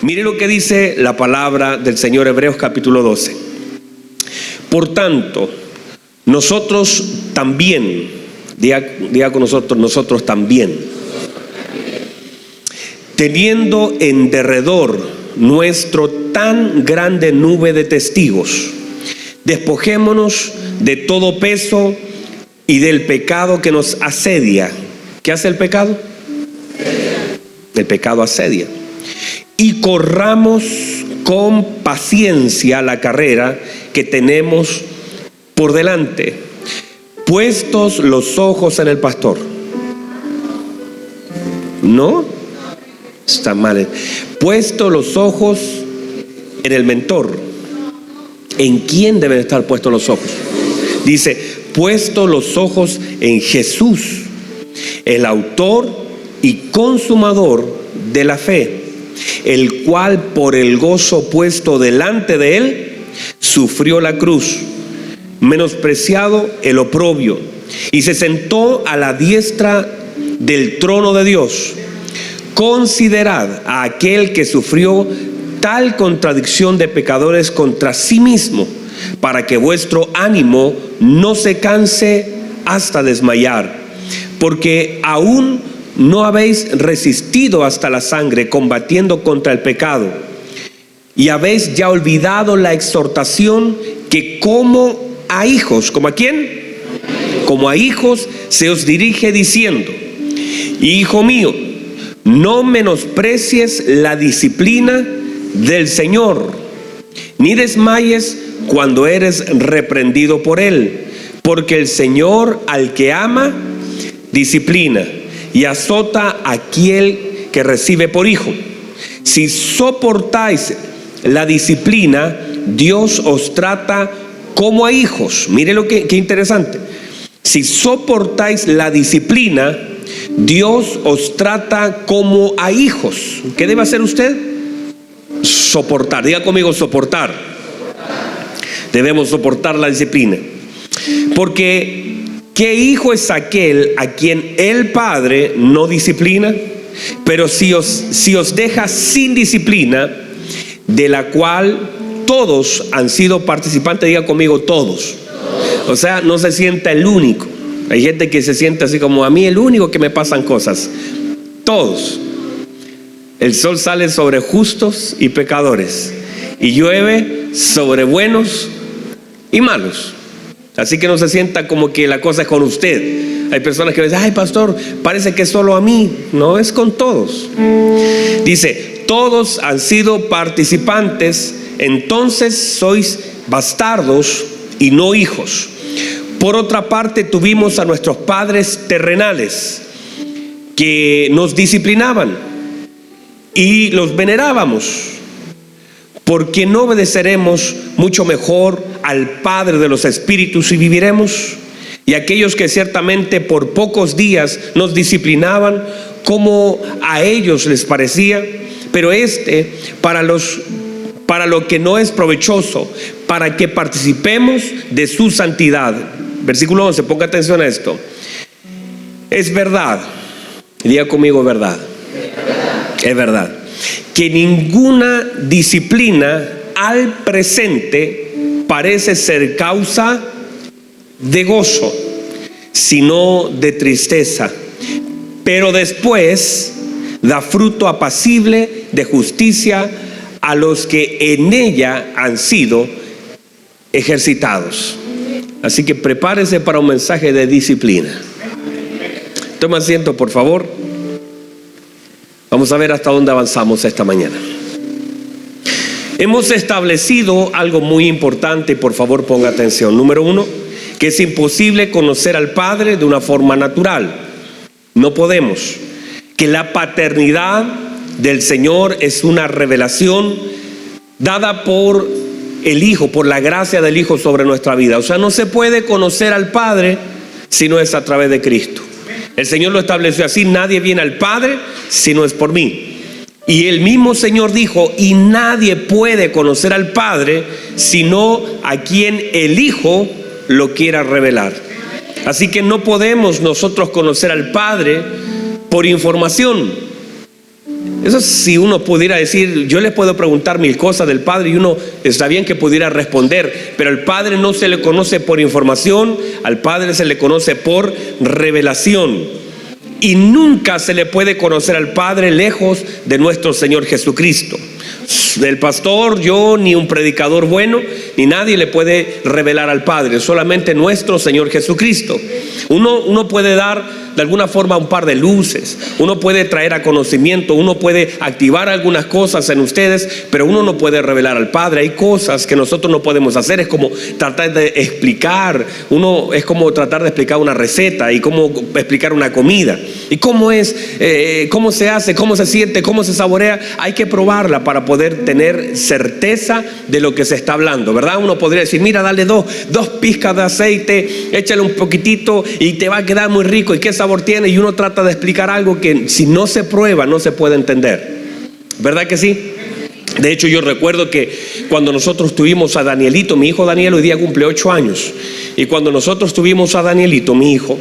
Mire lo que dice la palabra del Señor, Hebreos capítulo 12. Por tanto, nosotros también, diga con nosotros también, teniendo en derredor nuestro tan grande nube de testigos, despojémonos de todo peso y del pecado que nos asedia. ¿Qué hace el pecado? El pecado asedia. Y corramos con paciencia la carrera que tenemos por delante, puestos los ojos en el pastor. ¿No? Está mal. Puestos los ojos en el mentor. ¿En quién deben estar puestos los ojos? Dice, puestos los ojos en Jesús, el autor y consumador de la fe, el cual por el gozo puesto delante de él sufrió la cruz, menospreciado el oprobio, y se sentó a la diestra del trono de Dios. Considerad a aquel que sufrió tal contradicción de pecadores contra sí mismo, para que vuestro ánimo no se canse hasta desmayar, porque aún no habéis resistido hasta la sangre, combatiendo contra el pecado, y habéis ya olvidado la exhortación que como a hijos, ¿como a quién? Como a hijos se os dirige diciendo: hijo mío, no menosprecies la disciplina del Señor, ni desmayes cuando eres reprendido por Él, porque el Señor al que ama disciplina y azota a aquel que recibe por hijo. Si soportáis la disciplina, Dios os trata como a hijos. Mire lo que interesante. Si soportáis la disciplina, Dios os trata como a hijos. ¿Qué debe hacer usted? Soportar. Diga conmigo, soportar. Debemos soportar la disciplina. Porque ¿qué hijo es aquel a quien el Padre no disciplina? Pero si os deja sin disciplina, de la cual todos han sido participantes. Diga conmigo, todos. O sea, no se sienta el único. Hay gente que se siente así como: a mí el único que me pasan cosas. Todos. El sol sale sobre justos y pecadores, y llueve sobre buenos y malos. Así que no se sienta como que la cosa es con usted. Hay personas que dicen: ay, pastor, parece que es solo a mí. No, es con todos. Dice: todos han sido participantes, entonces sois bastardos y no hijos. Por otra parte, tuvimos a nuestros padres terrenales que nos disciplinaban y los venerábamos. ¿Por qué no obedeceremos mucho mejor al Padre de los espíritus y viviremos? Y aquellos que ciertamente por pocos días nos disciplinaban como a ellos les parecía, pero para lo que no es provechoso, para que participemos de su santidad. Versículo 11, ponga atención a esto. Es verdad, diga conmigo, verdad. Es verdad que ninguna disciplina al presente parece ser causa de gozo, sino de tristeza, pero después da fruto apacible de justicia a los que en ella han sido ejercitados. Así que prepárese para un mensaje de disciplina. Toma asiento, por favor. Vamos a ver hasta dónde avanzamos esta mañana. Hemos establecido algo muy importante, por favor ponga atención. Número 1, que es imposible conocer al Padre de una forma natural. No podemos. Que la paternidad del Señor es una revelación dada por el Hijo, por la gracia del Hijo sobre nuestra vida. O sea, no se puede conocer al Padre si no es a través de Cristo. El Señor lo estableció así: nadie viene al Padre si no es por mí. Y el mismo Señor dijo: y nadie puede conocer al Padre sino a quien el Hijo lo quiera revelar. Así que no podemos nosotros conocer al Padre por información. Eso si uno pudiera decir, yo le puedo preguntar 1000 cosas del Padre y uno está bien que pudiera responder, pero al Padre no se le conoce por información, al Padre se le conoce por revelación. Y nunca se le puede conocer al Padre lejos de nuestro Señor Jesucristo. Del pastor, yo, ni un predicador bueno, ni nadie le puede revelar al Padre, solamente nuestro Señor Jesucristo. Uno puede dar de alguna forma un par de luces, uno puede traer a conocimiento, uno puede activar algunas cosas en ustedes, pero uno no puede revelar al Padre. Hay cosas que nosotros no podemos hacer, es como tratar de explicar, es como tratar de explicar una receta y cómo explicar una comida. ¿Y cómo es? ¿Cómo se hace? ¿Cómo se siente? ¿Cómo se saborea? Hay que probarla para poder tener certeza de lo que se está hablando, ¿verdad? Uno podría decir, mira, dale dos pizcas de aceite, échale un poquitito y te va a quedar muy rico. ¿Y qué sabor tiene? Y uno trata de explicar algo que si no se prueba no se puede entender, ¿verdad que sí? De hecho, yo recuerdo que cuando nosotros tuvimos a Danielito, mi hijo Daniel hoy día cumple 8 años, y cuando nosotros tuvimos a Danielito, mi hijo,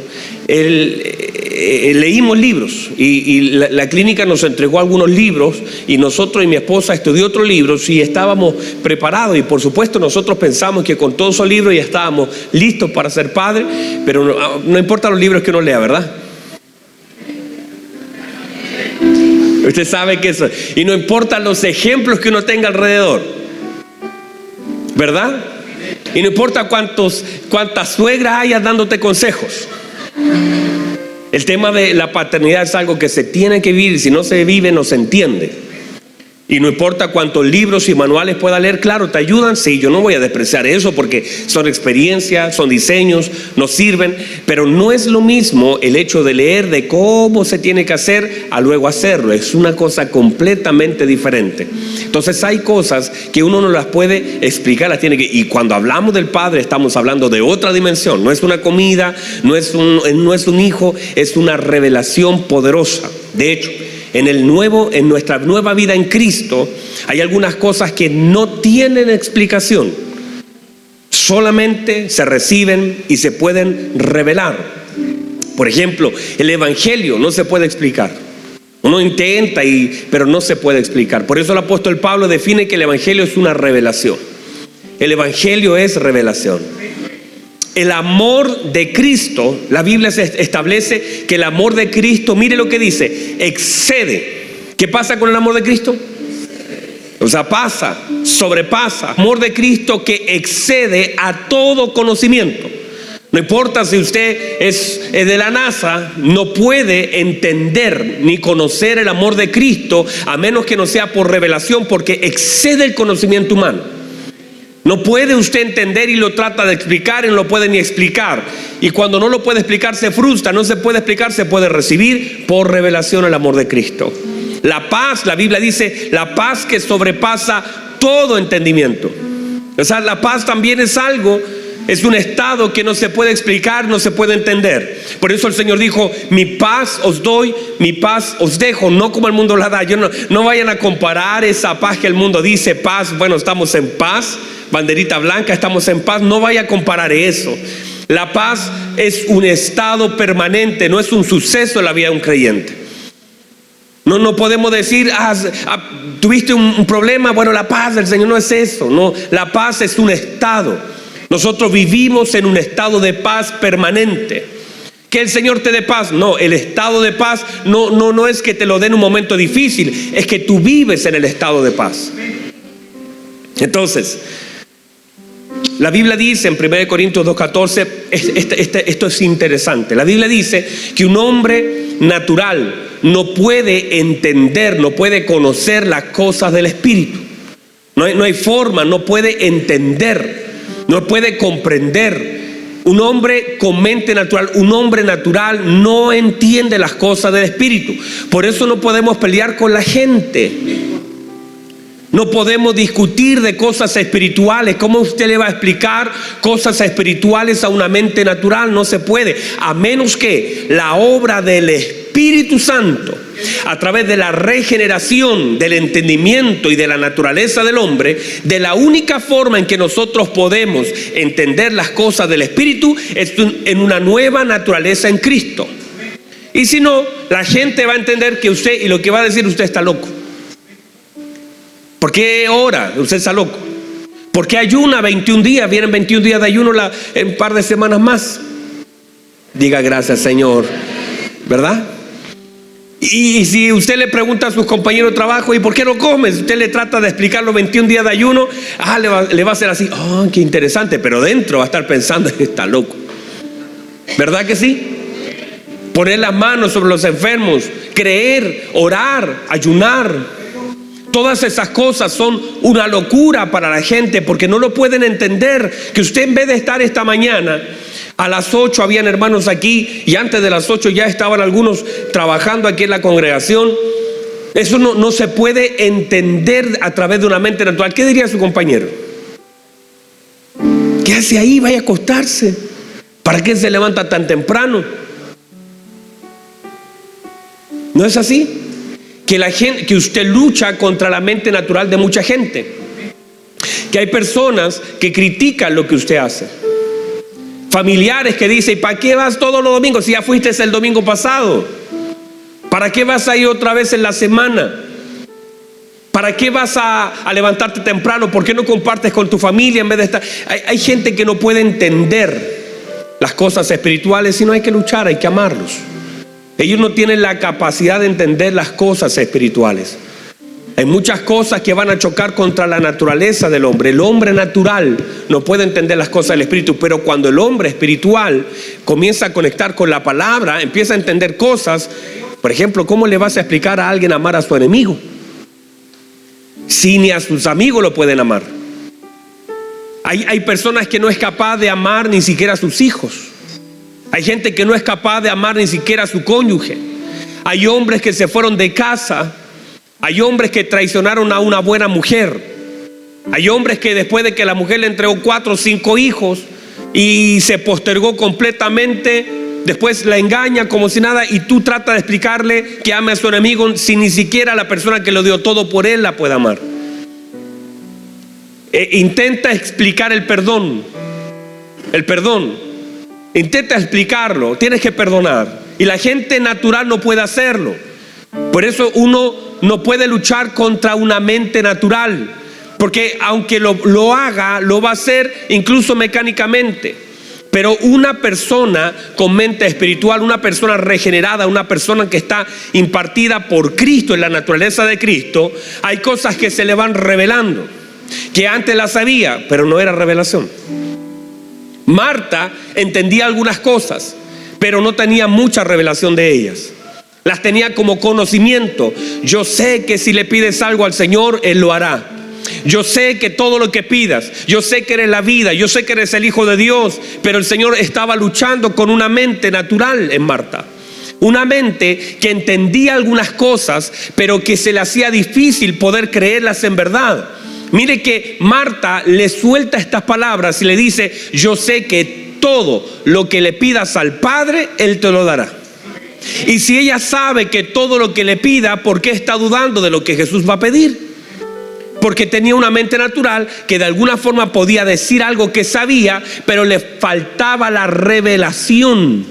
leímos libros y la clínica nos entregó algunos libros y nosotros y mi esposa estudió otros libros y estábamos preparados, y por supuesto nosotros pensamos que con todos esos libros ya estábamos listos para ser padres, pero no importa los libros que uno lea, ¿verdad? Usted sabe que eso, y no importan los ejemplos que uno tenga alrededor, ¿verdad? Y no importa cuántas suegras hayas dándote consejos. El tema de la paternidad es algo que se tiene que vivir. Si no se vive, no se entiende. Y no importa cuántos libros y manuales pueda leer, claro, te ayudan. Sí, yo no voy a despreciar eso porque son experiencias, son diseños, nos sirven. Pero no es lo mismo el hecho de leer de cómo se tiene que hacer a luego hacerlo. Es una cosa completamente diferente. Entonces hay cosas que uno no las puede explicar, las tiene que. Y cuando hablamos del Padre estamos hablando de otra dimensión. No es una comida, no es un hijo, es una revelación poderosa. De hecho, en nuestra nueva vida en Cristo hay algunas cosas que no tienen explicación, solamente se reciben y se pueden revelar. Por ejemplo, el Evangelio no se puede explicar. Uno intenta, pero no se puede explicar. Por eso el apóstol Pablo define que el Evangelio es una revelación. El Evangelio es revelación. El amor de Cristo, la Biblia establece que el amor de Cristo, mire lo que dice, excede. ¿Qué pasa con el amor de Cristo? O sea, sobrepasa. Amor de Cristo que excede a todo conocimiento. No importa si usted es de la NASA, no puede entender ni conocer el amor de Cristo a menos que no sea por revelación, porque excede el conocimiento humano. No puede usted entender y lo trata de explicar y no lo puede ni explicar. Y cuando no lo puede explicar se frustra. No se puede explicar, se puede recibir por revelación el amor de Cristo. La paz, la Biblia dice, la paz que sobrepasa todo entendimiento. O sea, la paz también es algo, es un estado que no se puede explicar, no se puede entender. Por eso el Señor dijo, mi paz os doy, mi paz os dejo, no como el mundo la da. No vayan a comparar esa paz que el mundo dice, paz, bueno, estamos en paz, banderita blanca, estamos en paz. No vaya a comparar eso. La paz es un estado permanente, no es un suceso en la vida de un creyente. No podemos decir, tuviste un problema, bueno, la paz del Señor no es eso. No, la paz es un estado. Nosotros vivimos en un estado de paz permanente. Que el Señor te dé paz. No, el estado de paz no es que te lo dé en un momento difícil, es que tú vives en el estado de paz. Entonces, la Biblia dice en 1 Corintios 2:14, esto es interesante. La Biblia dice que un hombre natural no puede entender, no puede conocer las cosas del Espíritu. No hay forma, no puede entender, no puede comprender. Un hombre con mente natural, un hombre natural no entiende las cosas del Espíritu. Por eso no podemos pelear con la gente. No podemos discutir de cosas espirituales. ¿Cómo usted le va a explicar cosas espirituales a una mente natural? No se puede, a menos que la obra del Espíritu Santo, a través de la regeneración del entendimiento y de la naturaleza del hombre, de la única forma en que nosotros podemos entender las cosas del Espíritu es en una nueva naturaleza en Cristo. Y si no, la gente va a entender que usted, y lo que va a decir, usted está loco. ¿Por qué ora? Usted está loco. ¿Por qué ayuna 21 días? Vienen 21 días de ayuno en un par de semanas más. Diga gracias, Señor, ¿verdad? Y si usted le pregunta a sus compañeros de trabajo, ¿y por qué no comes? Usted le trata de explicar los 21 días de ayuno, le va a hacer así, oh, qué interesante, pero dentro va a estar pensando, está loco. ¿Verdad que sí? Poner las manos sobre los enfermos, creer, orar, ayunar. Todas esas cosas son una locura para la gente porque no lo pueden entender. Que usted, en vez de estar esta mañana a las 8, habían hermanos aquí, y antes de las 8 ya estaban algunos trabajando aquí en la congregación. Eso no se puede entender a través de una mente natural. ¿Qué diría su compañero? ¿Qué hace ahí? Vaya a acostarse. ¿Para qué se levanta tan temprano? ¿No es así? Que usted lucha contra la mente natural de mucha gente. Que hay personas que critican lo que usted hace. Familiares que dicen, ¿para qué vas todos los domingos si ya fuiste el domingo pasado? ¿Para qué vas a ir otra vez en la semana? ¿Para qué vas a levantarte temprano? ¿Por qué no compartes con tu familia en vez de estar? Hay gente que no puede entender las cosas espirituales, y no hay que luchar, hay que amarlos. Ellos no tienen la capacidad de entender las cosas espirituales. Hay muchas cosas que van a chocar contra la naturaleza del hombre. El hombre natural no puede entender las cosas del espíritu, pero cuando el hombre espiritual comienza a conectar con la palabra, empieza a entender cosas. Por ejemplo, ¿cómo le vas a explicar a alguien amar a su enemigo si ni a sus amigos lo pueden amar? Hay personas que no es capaz de amar ni siquiera a sus hijos. Hay gente que no es capaz de amar ni siquiera a su cónyuge. Hay hombres que se fueron de casa. Hay hombres que traicionaron a una buena mujer. Hay hombres que después de que la mujer le entregó 4 o 5 hijos y se postergó completamente, después la engaña como si nada, y tú tratas de explicarle que ame a su enemigo si ni siquiera la persona que lo dio todo por él la puede amar. Intenta explicar el perdón. El perdón. Intenta explicarlo. Tienes que perdonar. Y la gente natural no puede hacerlo. Por eso uno no puede luchar contra una mente natural. Porque aunque lo haga, lo va a hacer incluso mecánicamente. Pero una persona con mente espiritual, una persona regenerada, una persona que está impartida por Cristo, en la naturaleza de Cristo, hay cosas que se le van revelando, que antes las sabía, pero no era revelación. Marta entendía algunas cosas, pero no tenía mucha revelación de ellas. Las tenía como conocimiento. Yo sé que si le pides algo al Señor, Él lo hará. Yo sé que todo lo que pidas, yo sé que eres la vida, yo sé que eres el Hijo de Dios. Pero el Señor estaba luchando con una mente natural en Marta. Una mente que entendía algunas cosas, pero que se le hacía difícil poder creerlas en verdad. Mire que Marta le suelta estas palabras y le dice: yo sé que todo lo que le pidas al Padre, Él te lo dará. Y si ella sabe que todo lo que le pida, ¿por qué está dudando de lo que Jesús va a pedir? Porque tenía una mente natural que de alguna forma podía decir algo que sabía, pero le faltaba la revelación.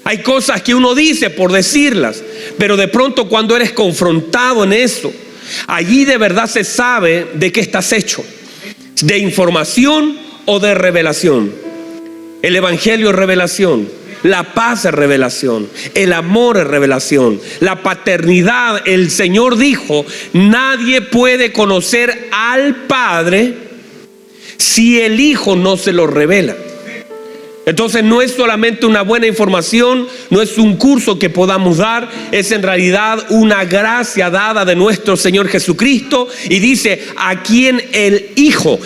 Hay cosas que uno dice por decirlas, pero de pronto cuando eres confrontado en eso, allí de verdad se sabe de qué estás hecho, de información o de revelación. El evangelio es revelación, la paz es revelación, el amor es revelación, la paternidad. El Señor dijo: nadie puede conocer al Padre si el Hijo no se lo revela. Entonces no es solamente una buena información, no es un curso que podamos dar, es en realidad una gracia dada de nuestro Señor Jesucristo. Y dice: a quien el Hijo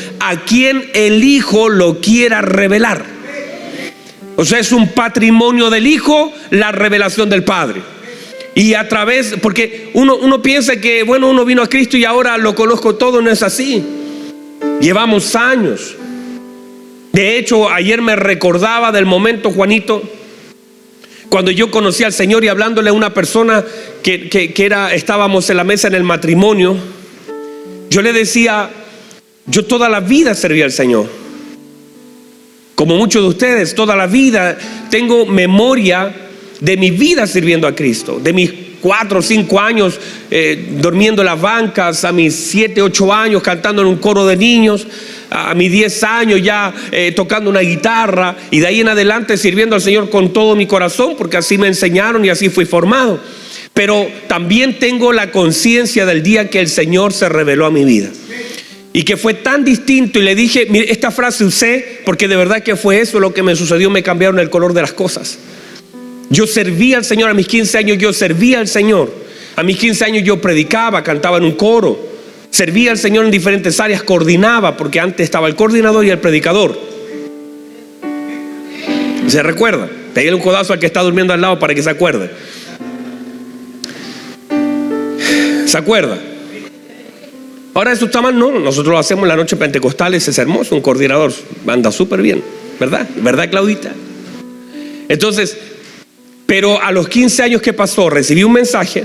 lo quiera revelar. O sea, es un patrimonio del Hijo la revelación del Padre. Y a través, porque uno piensa que bueno, uno vino a Cristo y ahora lo conozco todo. No es así. Llevamos años. De hecho, ayer me recordaba del momento, Juanito, cuando yo conocí al Señor, y hablándole a una persona estábamos en la mesa en el matrimonio. Yo le decía: yo toda la vida serví al Señor. como muchos de ustedes, toda la vida tengo memoria de mi vida sirviendo a Cristo, de mis 4 o 5 años durmiendo en las bancas, a mis 7, 8 años cantando en un coro de niños, a mis 10 años ya tocando una guitarra, y de ahí en adelante sirviendo al Señor con todo mi corazón, porque así me enseñaron y así fui formado. Pero también tengo la conciencia del día que el Señor se reveló a mi vida y que fue tan distinto, y le dije, mire, esta frase usé porque de verdad que fue eso lo que me sucedió. Me cambiaron el color de las cosas. Yo servía al Señor a mis 15 años, yo servía al Señor. A mis 15 años yo predicaba, cantaba en un coro, servía al Señor en diferentes áreas, coordinaba, porque antes estaba el coordinador y el predicador. ¿Se recuerda? Pégale un codazo al que está durmiendo al lado para que se acuerde. ¿Se acuerda? Ahora eso está mal, no, nosotros lo hacemos en la noche pentecostal, es hermoso, un coordinador, anda súper bien, ¿verdad? ¿Verdad, Claudita? Entonces, pero a los 15 años que pasó, recibí un mensaje,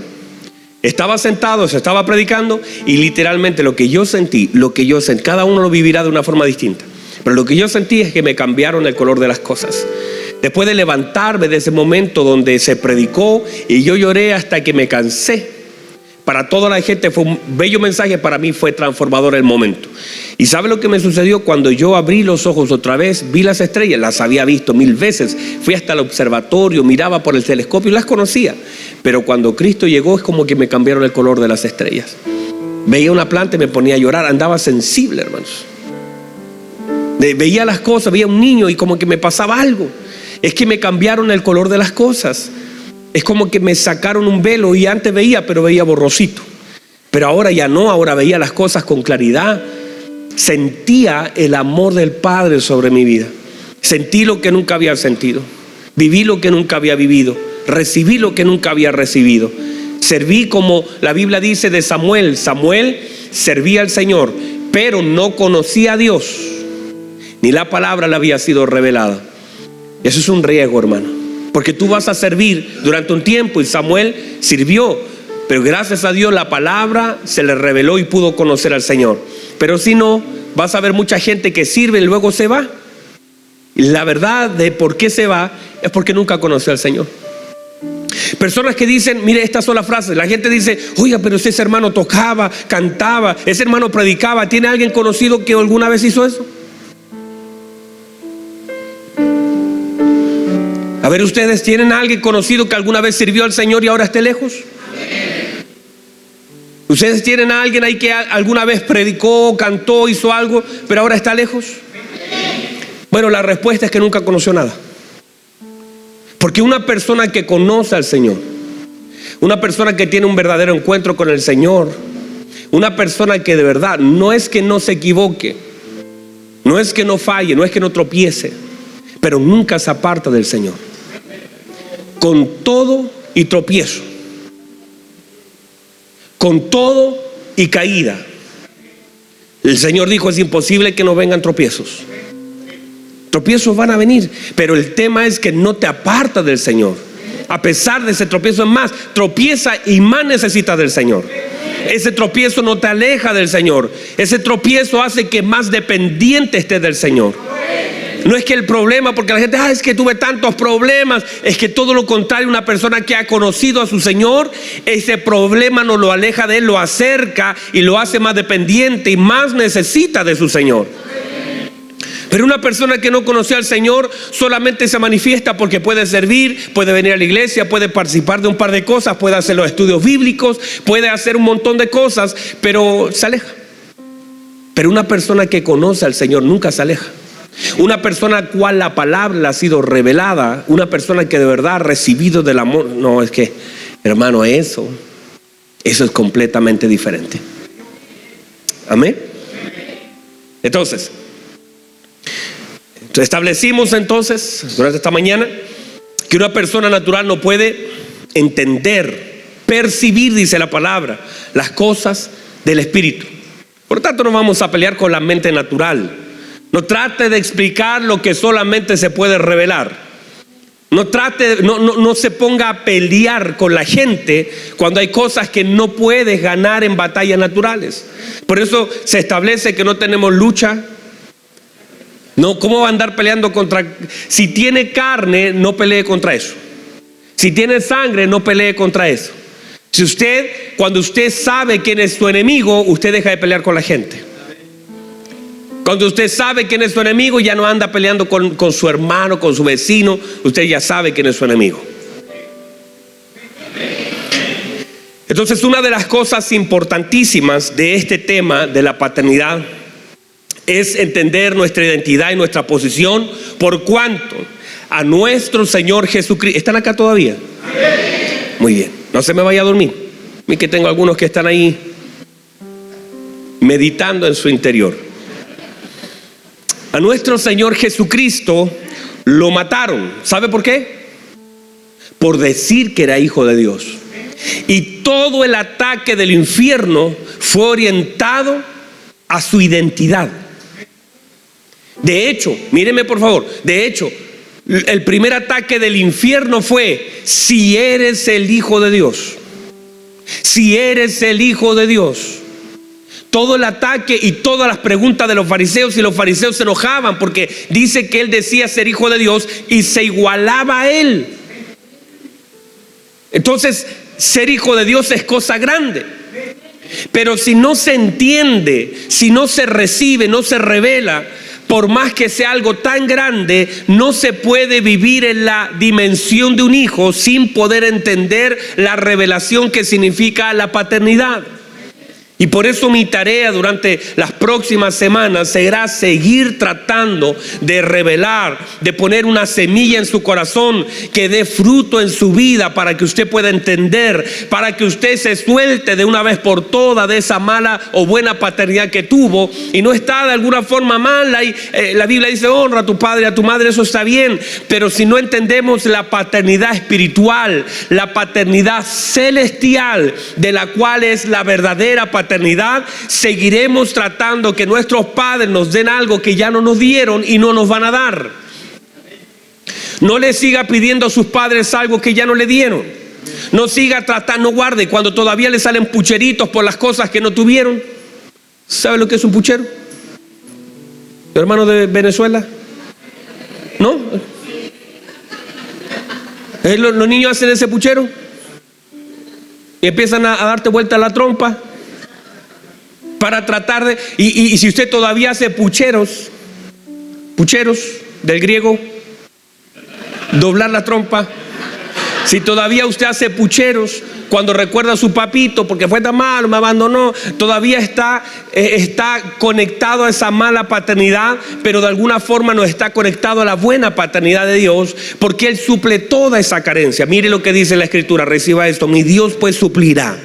estaba sentado, se estaba predicando, y literalmente lo que yo sentí, cada uno lo vivirá de una forma distinta, pero lo que yo sentí es que me cambiaron el color de las cosas. Después de levantarme de ese momento donde se predicó y yo lloré hasta que me cansé, para toda la gente fue un bello mensaje, para mí fue transformador el momento. ¿Y sabe lo que me sucedió? Cuando yo abrí los ojos otra vez, vi las estrellas, las había visto 1000 veces, fui hasta el observatorio, miraba por el telescopio y las conocía. Pero cuando Cristo llegó es como que me cambiaron el color de las estrellas. Veía una planta y me ponía a llorar, andaba sensible, hermanos. Veía las cosas, veía un niño y como que me pasaba algo. Es que me cambiaron el color de las cosas. Es como que me sacaron un velo, y antes veía, pero veía borrosito. Pero ahora ya no, ahora veía las cosas con claridad. Sentía el amor del Padre sobre mi vida. Sentí lo que nunca había sentido. Viví lo que nunca había vivido. Recibí lo que nunca había recibido. Serví como la Biblia dice de Samuel. Samuel servía al Señor, pero no conocía a Dios, ni la palabra le había sido revelada. Eso es un riesgo, hermano. Porque tú vas a servir durante un tiempo, y Samuel sirvió, pero gracias a Dios la palabra se le reveló y pudo conocer al Señor. Pero si no, vas a ver mucha gente que sirve y luego se va. Y la verdad de por qué se va es porque nunca conoció al Señor. Personas que dicen, mire, estas son las frases. La gente dice, oiga, pero si ese hermano tocaba, cantaba, ese hermano predicaba, ¿tiene alguien conocido que alguna vez hizo eso? A ver, ¿ustedes tienen a alguien conocido que alguna vez sirvió al Señor y ahora esté lejos? ¿Ustedes tienen a alguien ahí que alguna vez predicó, cantó, hizo algo, pero ahora está lejos? Bueno, la respuesta es que nunca conoció nada. Porque una persona que conoce al Señor, una persona que tiene un verdadero encuentro con el Señor, una persona que de verdad no es que no se equivoque, no es que no falle, no es que no tropiece, pero nunca se aparta del Señor. Con todo y tropiezo, con todo y caída, el Señor dijo, es imposible que no vengan tropiezos. Tropiezos van a venir, pero el tema es que no te apartas del Señor. A pesar de ese tropiezo, es más, tropieza y más necesitas del Señor. Ese tropiezo no te aleja del Señor. Ese tropiezo hace que más dependiente estés del Señor. No es que el problema, porque la gente, es que tuve tantos problemas. Es que todo lo contrario, una persona que ha conocido a su Señor, ese problema no lo aleja de Él, lo acerca y lo hace más dependiente y más necesita de su Señor. Pero una persona que no conoció al Señor solamente se manifiesta porque puede servir, puede venir a la iglesia, puede participar de un par de cosas, puede hacer los estudios bíblicos, puede hacer un montón de cosas, pero se aleja. Pero una persona que conoce al Señor nunca se aleja. Una persona a la cual la palabra le ha sido revelada, una persona que de verdad ha recibido del amor. No, es que, hermano, eso es completamente diferente. Amén. Entonces, establecimos entonces durante esta mañana que una persona natural no puede entender, percibir, dice la palabra, las cosas del Espíritu. Por lo tanto, no vamos a pelear con la mente natural. No trate de explicar lo que solamente se puede revelar. No se ponga a pelear con la gente cuando hay cosas que no puedes ganar en batallas naturales. Por eso se establece que no tenemos lucha No, ¿cómo va a andar peleando contra? Si tiene carne, no pelee contra eso. Si tiene sangre, no pelee contra eso. Cuando usted sabe quién es su enemigo, usted deja de pelear con la gente. Cuando usted sabe quién es su enemigo, ya no anda peleando con su hermano, con su vecino. Usted ya sabe quién es su enemigo. Entonces, una de las cosas importantísimas de este tema de la paternidad es entender nuestra identidad y nuestra posición, por cuanto a nuestro Señor Jesucristo. ¿Están acá todavía? Muy bien, no se me vaya a dormir. Mí que tengo algunos que están ahí meditando en su interior. A nuestro Señor Jesucristo lo mataron. ¿Sabe por qué? Por decir que era hijo de Dios. Y todo el ataque del infierno fue orientado a su identidad. De hecho, míreme por favor, el primer ataque del infierno fue: si eres el Hijo de Dios, si eres el Hijo de Dios. Todo el ataque y todas las preguntas de los fariseos, y los fariseos se enojaban porque dice que él decía ser hijo de Dios y se igualaba a él. Entonces, ser hijo de Dios es cosa grande. Pero si no se entiende, si no se recibe, no se revela, por más que sea algo tan grande, no se puede vivir en la dimensión de un hijo sin poder entender la revelación que significa la paternidad. Y por eso mi tarea durante las próximas semanas será seguir tratando de revelar, de poner una semilla en su corazón que dé fruto en su vida, para que usted pueda entender, para que usted se suelte de una vez por todas de esa mala o buena paternidad que tuvo. Y no está de alguna forma mala, y la Biblia dice: honra a tu padre y a tu madre, eso está bien. Pero si no entendemos la paternidad espiritual, la paternidad celestial, de la cual es la verdadera paternidad, seguiremos tratando que nuestros padres nos den algo que ya no nos dieron y no nos van a dar. No le siga pidiendo a sus padres algo que ya no le dieron. No siga tratando, no guarde cuando todavía le salen pucheritos por las cosas que no tuvieron. ¿Sabe lo que es un puchero? ¿Tu hermano de Venezuela? ¿No? Los niños hacen ese puchero y empiezan a darte vuelta la trompa para tratar de... Y si usted todavía hace pucheros del griego, doblar la trompa. Si todavía usted hace pucheros cuando recuerda a su papito porque fue tan malo, me abandonó, todavía está conectado a esa mala paternidad, pero de alguna forma no está conectado a la buena paternidad de Dios, porque Él suple toda esa carencia. Mire lo que dice la Escritura, reciba esto: mi Dios pues suplirá.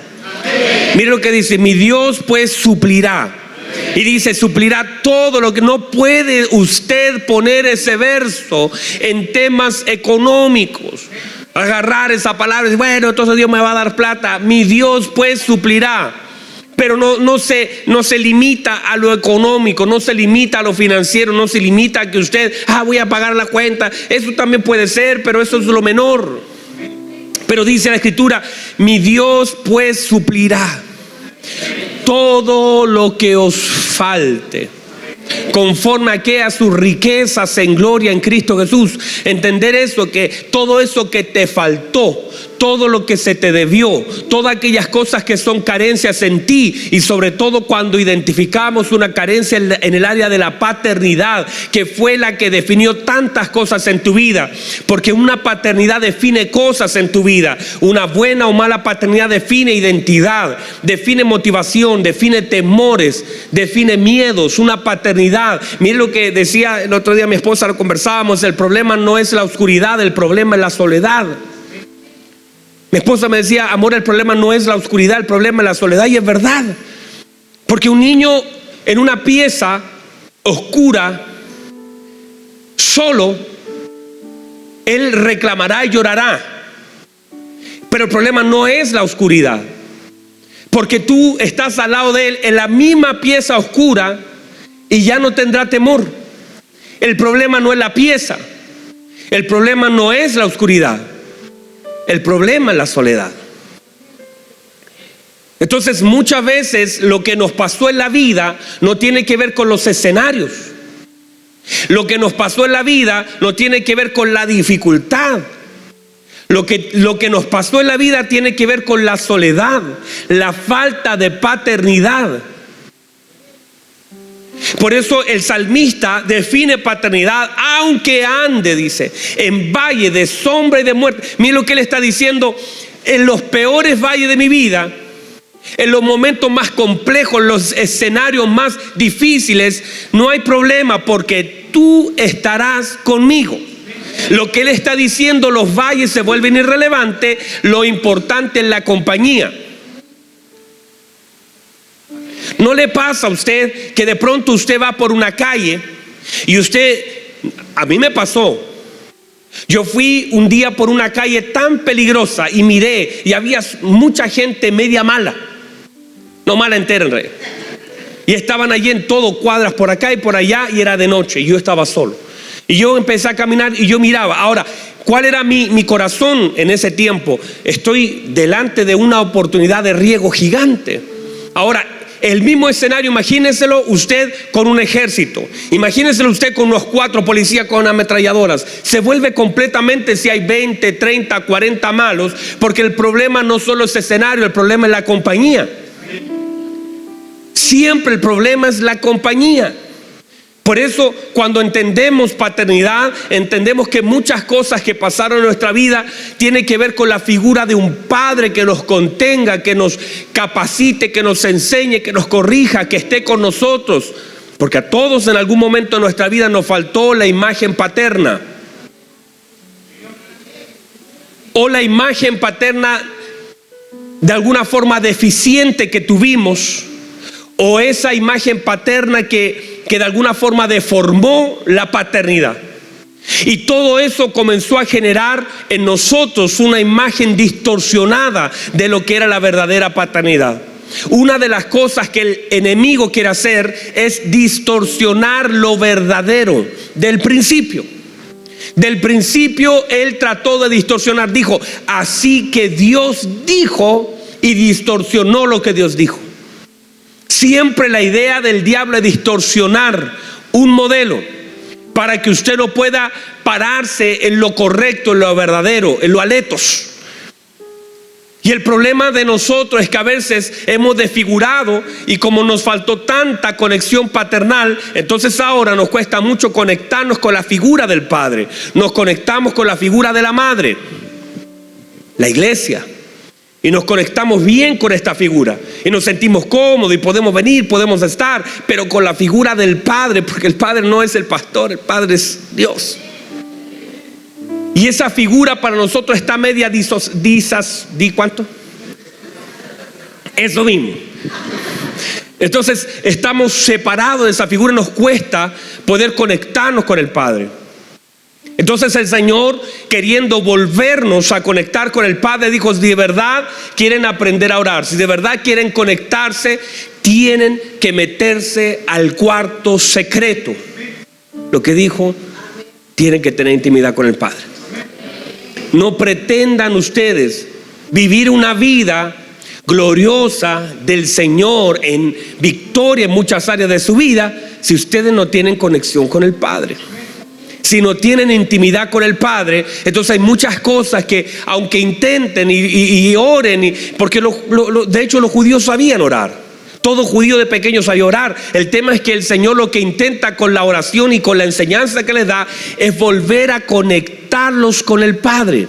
Mire lo que dice: mi Dios pues suplirá. Y dice: suplirá todo lo que... No puede usted poner ese verso en temas económicos, agarrar esa palabra y decir: bueno, entonces Dios me va a dar plata. Mi Dios pues suplirá. Pero no se limita a lo económico, no se limita a lo financiero, no se limita a que usted, voy a pagar la cuenta. Eso también puede ser, pero eso es lo menor. Pero dice la Escritura: mi Dios pues suplirá todo lo que os falte, conforme a sus riquezas en gloria en Cristo Jesús. Entender eso, que todo eso que te faltó, todo lo que se te debió, todas aquellas cosas que son carencias en ti, y sobre todo cuando identificamos una carencia en el área de la paternidad, que fue la que definió tantas cosas en tu vida, porque una paternidad define cosas en tu vida. Una buena o mala paternidad define identidad, define motivación, define temores, define miedos. Una paternidad, mire lo que decía el otro día mi esposa, lo conversábamos: el problema no es la oscuridad, el problema es la soledad. Mi esposa me decía: amor, el problema no es la oscuridad, el problema es la soledad. Y es verdad, porque un niño en una pieza oscura, solo, él reclamará y llorará. Pero el problema no es la oscuridad, porque tú estás al lado de él en la misma pieza oscura y ya no tendrá temor. El problema no es la pieza, el problema no es la oscuridad, el problema es la soledad. Entonces, muchas veces lo que nos pasó en la vida no tiene que ver con los escenarios, Lo que nos pasó en la vida no tiene que ver con la dificultad. Lo que nos pasó en la vida tiene que ver con la soledad, la falta de paternidad. Por eso el salmista define paternidad, aunque ande, dice, en valle de sombra y de muerte. Mira lo que él está diciendo: en los peores valles de mi vida, en los momentos más complejos, en los escenarios más difíciles, no hay problema porque tú estarás conmigo. Lo que él está diciendo, los valles se vuelven irrelevantes, lo importante es la compañía. ¿No le pasa a usted que de pronto usted va por una calle y a mí me pasó? Yo fui un día por una calle tan peligrosa y miré y había mucha gente media mala, no mala entera en realidad, y estaban allí en todo, cuadras por acá y por allá, y era de noche y yo estaba solo. Y yo empecé a caminar y yo miraba. Ahora, ¿cuál era mi corazón en ese tiempo? Estoy delante de una oportunidad de riesgo gigante. Ahora, el mismo escenario, imagínenselo usted con un ejército, imagínenselo usted con unos 4 policías con ametralladoras. Se vuelve completamente, si hay 20, 30, 40 malos, porque el problema no solo es escenario, el problema es la compañía. Siempre el problema es la compañía. Por eso, cuando entendemos paternidad, entendemos que muchas cosas que pasaron en nuestra vida tienen que ver con la figura de un padre que nos contenga, que nos capacite, que nos enseñe, que nos corrija, que esté con nosotros. Porque a todos en algún momento de nuestra vida nos faltó la imagen paterna. O la imagen paterna de alguna forma deficiente que tuvimos, o esa imagen paterna que de alguna forma deformó la paternidad. Y todo eso comenzó a generar en nosotros una imagen distorsionada de lo que era la verdadera paternidad. Una de las cosas que el enemigo quiere hacer es distorsionar lo verdadero del principio. Del principio él trató de distorsionar, dijo, así que Dios dijo, y distorsionó lo que Dios dijo. Siempre la idea del diablo es distorsionar un modelo para que usted no pueda pararse en lo correcto, en lo verdadero, en lo aletos. Y el problema de nosotros es que a veces hemos desfigurado, y como nos faltó tanta conexión paternal, entonces ahora nos cuesta mucho conectarnos con la figura del padre. Nos conectamos con la figura de la madre, la iglesia. Y nos conectamos bien con esta figura y nos sentimos cómodos y podemos venir, podemos estar, pero con la figura del Padre, porque el Padre no es el pastor, el Padre es Dios. Y esa figura para nosotros está media ¿cuánto? Eso mismo. Entonces estamos separados de esa figura y nos cuesta poder conectarnos con el Padre. Entonces el Señor, queriendo volvernos a conectar con el Padre, dijo, si de verdad quieren aprender a orar, si de verdad quieren conectarse, tienen que meterse al cuarto secreto. Lo que dijo, tienen que tener intimidad con el Padre. No pretendan ustedes vivir una vida gloriosa del Señor en victoria en muchas áreas de su vida si ustedes no tienen conexión con el Padre. Si no tienen intimidad con el Padre, entonces hay muchas cosas que aunque intenten y oren, porque de hecho los judíos sabían orar. Todo judío de pequeño sabía orar. El tema es que el Señor lo que intenta con la oración y con la enseñanza que les da es volver a conectarlos con el Padre.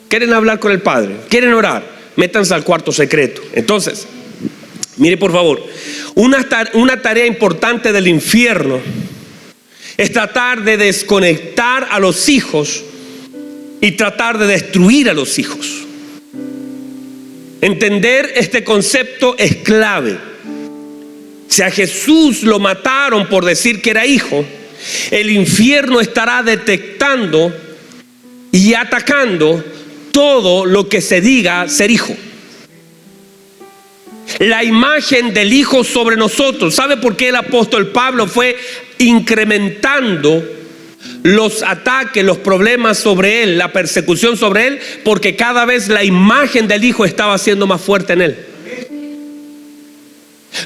¿Quieren hablar con el Padre? ¿Quieren orar? Métanse al cuarto secreto. Entonces, mire por favor, una tarea importante del infierno es tratar de desconectar a los hijos y tratar de destruir a los hijos. Entender este concepto es clave. Si a Jesús lo mataron por decir que era hijo, el infierno estará detectando y atacando todo lo que se diga ser hijo. La imagen del hijo sobre nosotros. ¿Sabe por qué el apóstol Pablo fue incrementando los ataques, los problemas sobre él, la persecución sobre él? Porque cada vez la imagen del hijo estaba siendo más fuerte en él.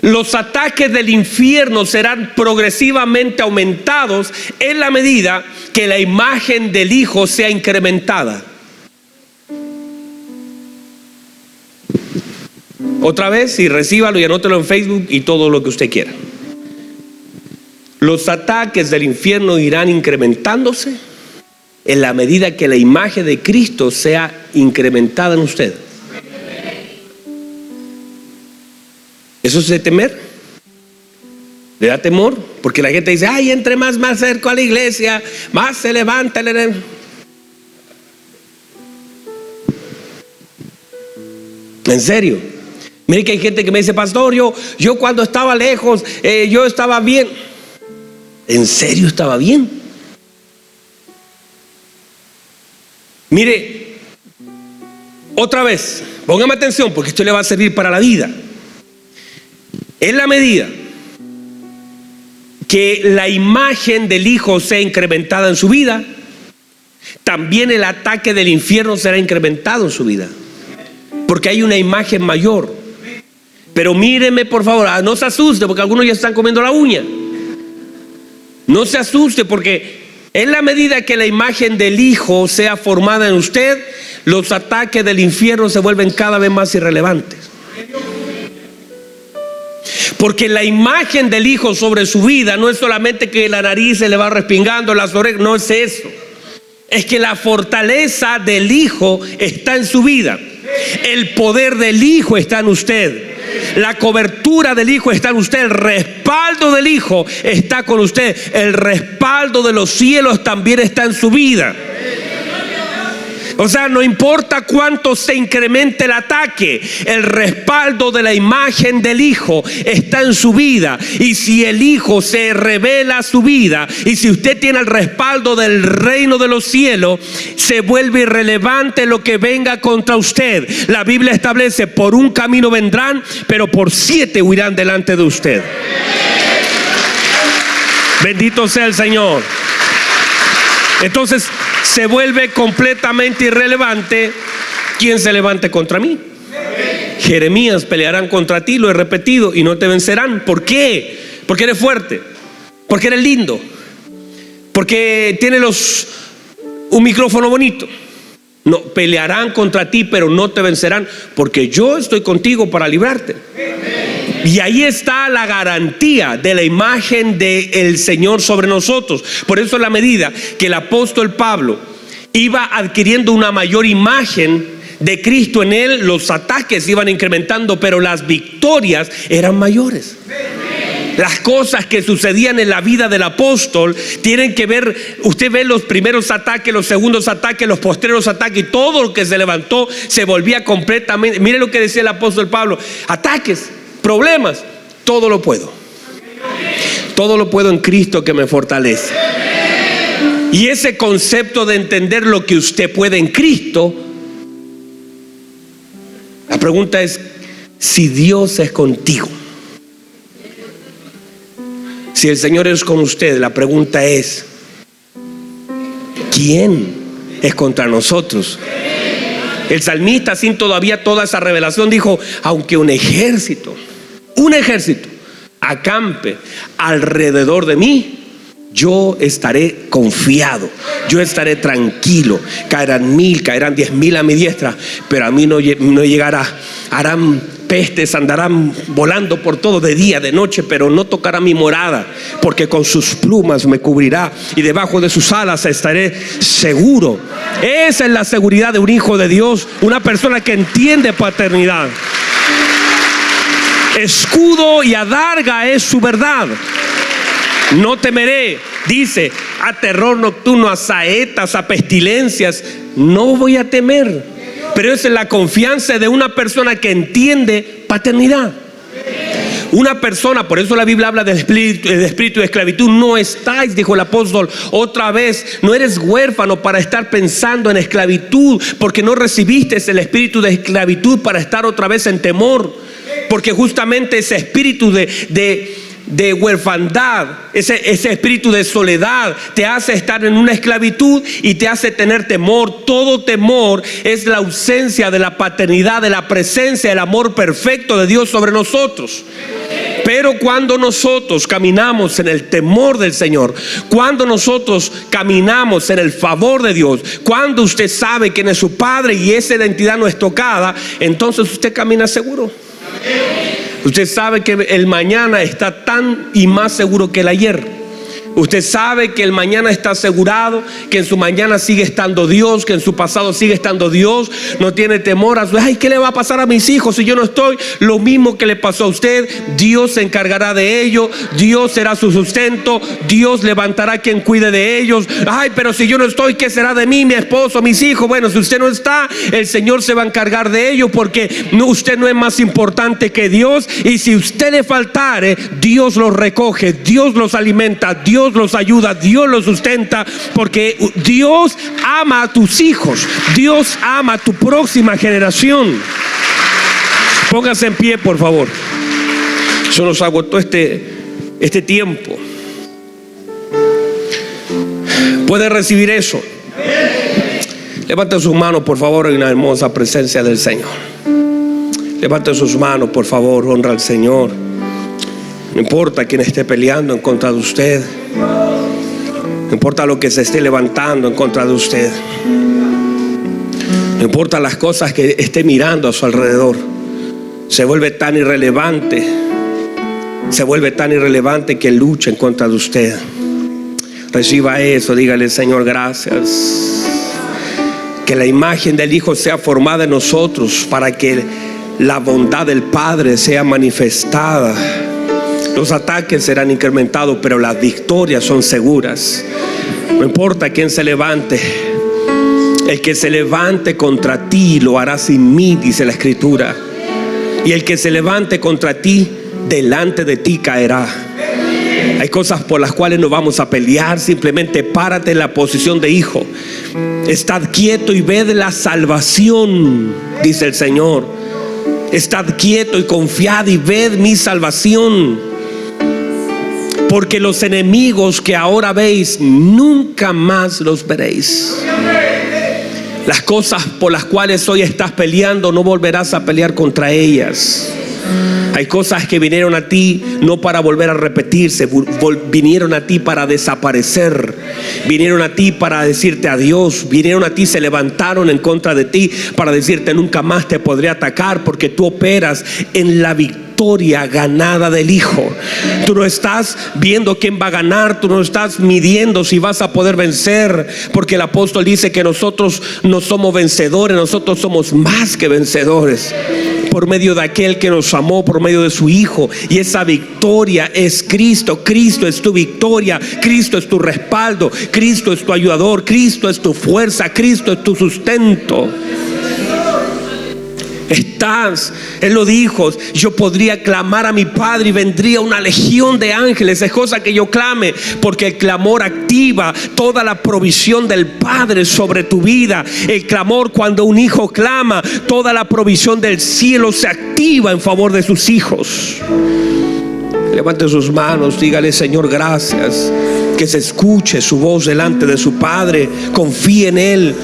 Los ataques del infierno serán progresivamente aumentados en la medida que la imagen del Hijo sea incrementada. Otra vez, y recíbalo y anótelo en Facebook y todo lo que usted quiera. Los ataques del infierno irán incrementándose en la medida que la imagen de Cristo sea incrementada en usted. ¿Eso es de temer? ¿Le da temor? Porque la gente dice, ay, entre más me acerco a la iglesia, más se levanta el... ¿En serio? Mire que hay gente que me dice, pastor, yo cuando estaba lejos, yo estaba bien. ¿En serio estaba bien? Mire, otra vez, póngame atención porque esto le va a servir para la vida. En la medida que la imagen del Hijo sea incrementada en su vida, también el ataque del infierno será incrementado en su vida, porque hay una imagen mayor. Pero míreme por favor, no se asuste porque algunos ya están comiendo la uña. No se asuste porque en la medida que la imagen del Hijo sea formada en usted, los ataques del infierno se vuelven cada vez más irrelevantes. Porque la imagen del Hijo sobre su vida no es solamente que la nariz se le va respingando, las orejas, no es eso. Es que la fortaleza del Hijo está en su vida. El poder del Hijo está en usted. La cobertura del Hijo está en usted. El respaldo del Hijo está con usted. El respaldo de los cielos también está en su vida. O sea, no importa cuánto se incremente el ataque, el respaldo de la imagen del Hijo está en su vida. Y si el Hijo se revela a su vida, y si usted tiene el respaldo del reino de los cielos, se vuelve irrelevante lo que venga contra usted. La Biblia establece, por un camino vendrán, pero por 7 huirán delante de usted. Bendito sea el Señor. Entonces se vuelve completamente irrelevante quien se levante contra mí. Jeremías, pelearán contra ti, lo he repetido, y no te vencerán. ¿Por qué? Porque eres fuerte, porque eres lindo, porque tienes un micrófono bonito. No, pelearán contra ti, pero no te vencerán, porque yo estoy contigo para librarte. Y ahí está la garantía de la imagen del Señor sobre nosotros. Por eso, en la medida que el apóstol Pablo iba adquiriendo una mayor imagen de Cristo en él, los ataques iban incrementando, pero las victorias eran mayores. Las cosas que sucedían en la vida del apóstol tienen que ver, usted ve los primeros ataques, los segundos ataques, los postreros ataques, y todo lo que se levantó se volvía completamente. Mire lo que decía el apóstol Pablo: ataques, problemas, todo lo puedo. Todo lo puedo en Cristo que me fortalece. Y ese concepto de entender lo que usted puede en Cristo, la pregunta es, si Dios es contigo, si el Señor es con usted, la pregunta es, ¿quién es contra nosotros? El salmista, sin todavía toda esa revelación, dijo: aunque un ejército acampe alrededor de mí, yo estaré confiado, yo estaré tranquilo. Caerán 1000, caerán 10,000 a mi diestra, pero a mí no llegará. Harán pestes, andarán volando por todo de día, de noche, pero no tocará mi morada, porque con sus plumas me cubrirá y debajo de sus alas estaré seguro. Esa es la seguridad de un hijo de Dios, una persona que entiende paternidad. Escudo y adarga es su verdad. No temeré, dice, a terror nocturno, a saetas, a pestilencias. No voy a temer. Pero esa es la confianza de una persona que entiende paternidad. Una persona, por eso la Biblia habla del espíritu de esclavitud. No estáis, dijo el apóstol otra vez, no eres huérfano para estar pensando en esclavitud, porque no recibiste el espíritu de esclavitud para estar otra vez en temor. Porque justamente ese espíritu de huerfandad, ese espíritu de soledad te hace estar en una esclavitud y te hace tener temor. Todo temor es la ausencia de la paternidad, de la presencia, del amor perfecto de Dios sobre nosotros. Pero cuando nosotros caminamos en el temor del Señor, cuando nosotros caminamos en el favor de Dios, cuando usted sabe quién es su Padre y esa identidad no es tocada, entonces usted camina seguro. Usted sabe que el mañana está tan y más seguro que el ayer. Usted sabe que el mañana está asegurado, que en su mañana sigue estando Dios, que en su pasado sigue estando Dios. No tiene temor a su, ay, ¿qué le va a pasar a mis hijos si yo no estoy? Lo mismo que le pasó a usted, Dios se encargará de ello. Dios será su sustento. Dios levantará quien cuide de ellos. Ay, pero si yo no estoy, ¿qué será de mí, mi esposo, mis hijos? Bueno, si usted no está, el Señor se va a encargar de ello, porque usted no es más importante que Dios. Y si usted le faltare, Dios los recoge, Dios los alimenta, Dios los ayuda, Dios los sustenta, porque Dios ama a tus hijos, Dios ama a tu próxima generación. Póngase en pie, por favor. Eso nos agotó este tiempo. ¿Puede recibir eso? Levante sus manos, por favor, en la hermosa presencia del Señor. Levante sus manos, por favor, honra al Señor. No importa quién esté peleando en contra de usted, no importa lo que se esté levantando en contra de usted, no importa las cosas que esté mirando a su alrededor, se vuelve tan irrelevante que luche en contra de usted. Reciba eso, dígale: Señor, gracias. Que la imagen del Hijo sea formada en nosotros para que la bondad del Padre sea manifestada. Los ataques serán incrementados, pero las victorias son seguras. No importa quién se levante, el que se levante contra ti lo hará sin mí, dice la Escritura. Y el que se levante contra ti, delante de ti caerá. Hay cosas por las cuales no vamos a pelear. Simplemente párate en la posición de hijo. Estad quieto y ved la salvación, dice el Señor. Estad quieto y confiad y ved mi salvación. Porque los enemigos que ahora veis, nunca más los veréis. Las cosas por las cuales hoy estás peleando, no volverás a pelear contra ellas. Hay cosas que vinieron a ti no para volver a repetirse, vinieron a ti para desaparecer, vinieron a ti para decirte adiós, vinieron a ti, se levantaron en contra de ti para decirte: nunca más te podré atacar, porque tú operas en la victoria ganada del Hijo. Tú no estás viendo quién va a ganar, tú no estás midiendo si vas a poder vencer, porque el apóstol dice que nosotros no somos vencedores, nosotros somos más que vencedores por medio de aquel que nos amó, por medio de su Hijo. Y esa victoria es Cristo. Cristo es tu victoria, Cristo es tu respaldo, Cristo es tu ayudador, Cristo es tu fuerza, Cristo es tu sustento. Él lo dijo: yo podría clamar a mi Padre y vendría una legión de ángeles. Es cosa que yo clame, porque el clamor activa toda la provisión del Padre sobre tu vida. El clamor, cuando un hijo clama, toda la provisión del cielo se activa en favor de sus hijos. Levante sus manos, dígale: Señor, gracias. Que se escuche su voz delante de su Padre. Confíe en Él.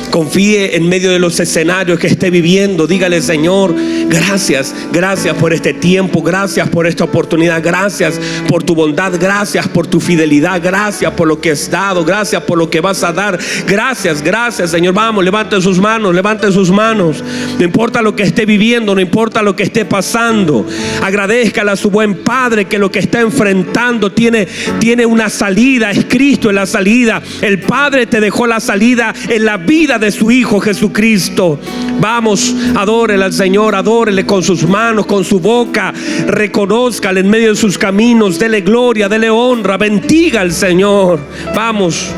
Confíe en medio de los escenarios que esté viviendo. Dígale: Señor, gracias, gracias por este tiempo, gracias por esta oportunidad, gracias por tu bondad, gracias por tu fidelidad, gracias por lo que has dado, gracias por lo que vas a dar. Gracias, gracias, Señor. Vamos, levanten sus manos, levanten sus manos. No importa lo que esté viviendo, no importa lo que esté pasando, agradézcale a su buen Padre que lo que está enfrentando tiene una salida. Es Cristo en la salida. El Padre te dejó la salida en la vida de su Hijo Jesucristo. Vamos, adórele al Señor, adórele con sus manos, con su boca, reconózcale en medio de sus caminos, dele gloria, dele honra, bendiga al Señor. Vamos.